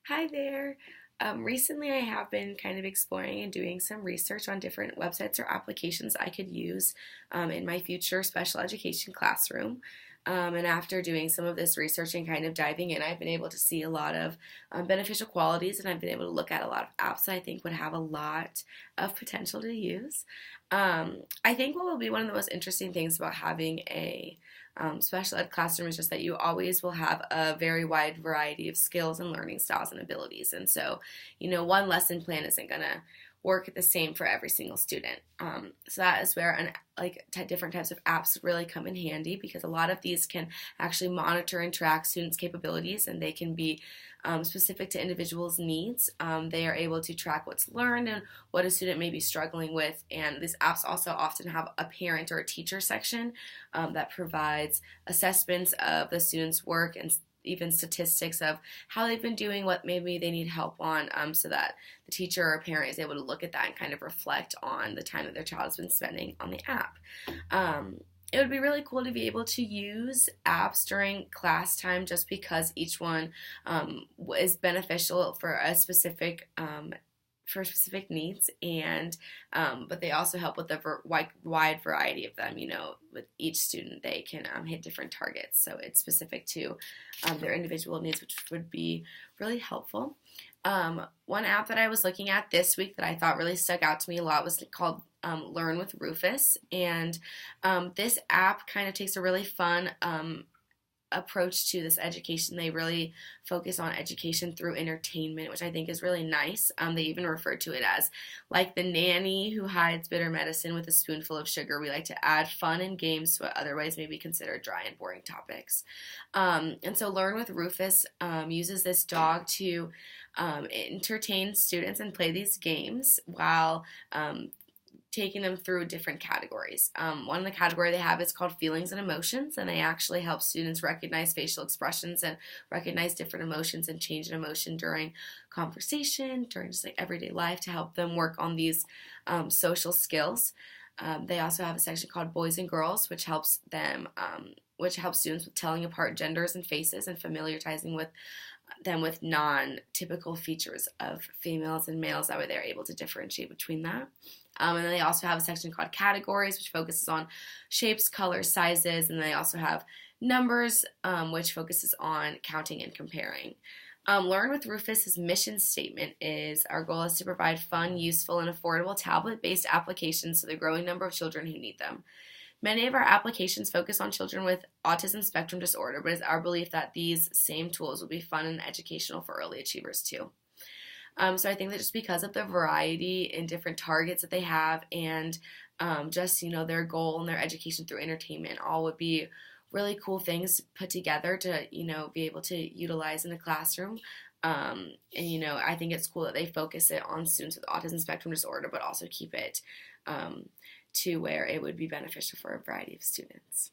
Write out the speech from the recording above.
Hi there. Recently, I have been kind of exploring and doing some research on different websites or applications I could use in my future special education classroom. And after doing some of this research and kind of diving in, I've been able to see a lot of beneficial qualities, and I've been able to look at a lot of apps that I think would have a lot of potential to use. I think what will be one of the most interesting things about having a special ed classroom is just that you always will have a very wide variety of skills and learning styles and abilities. And so, one lesson plan isn't going to work the same for every single student. So that is where different types of apps really come in handy because a lot of these can actually monitor and track students' capabilities, and they can be specific to individuals' needs. They are able to track what's learned and what a student may be struggling with, and these apps also often have a parent or a teacher section that provides assessments of the student's work and even statistics of how they've been doing, what maybe they need help on, so that the teacher or parent is able to look at that and kind of reflect on the time that their child has been spending on the app. It would be really cool to be able to use apps during class time just because each one is beneficial for specific needs, and but they also help with the wide variety of them. With each student, they can hit different targets, so it's specific to their individual needs, which would be really helpful. One app that I was looking at this week that I thought really stuck out to me a lot was called Learn with Rufus, and this app kind of takes a really fun approach to this education. They really focus on education through entertainment, which I think is really nice. They even refer to it as like the nanny who hides bitter medicine with a spoonful of sugar. We like to add fun and games to what otherwise may be considered dry and boring topics. And so Learn with Rufus uses this dog to entertain students and play these games while taking them through different categories. One of the category they have is called Feelings and Emotions, and they actually help students recognize facial expressions and recognize different emotions and change an emotion during conversation, during just like everyday life to help them work on these social skills. They also have a section called Boys and Girls, which helps students with telling apart genders and faces and familiarizing with them with non-typical features of females and males. That way they're able to differentiate between that. And then they also have a section called Categories, which focuses on shapes, colors, sizes, and they also have Numbers, which focuses on counting and comparing. Learn with Rufus's mission statement is our goal is to provide fun, useful, and affordable tablet-based applications to the growing number of children who need them. Many of our applications focus on children with autism spectrum disorder, but it's our belief that these same tools will be fun and educational for early achievers too. So I think that just because of the variety and different targets that they have and just, their goal and their education through entertainment all would be really cool things put together to, be able to utilize in the classroom. I think it's cool that they focus it on students with autism spectrum disorder, but also keep it to where it would be beneficial for a variety of students.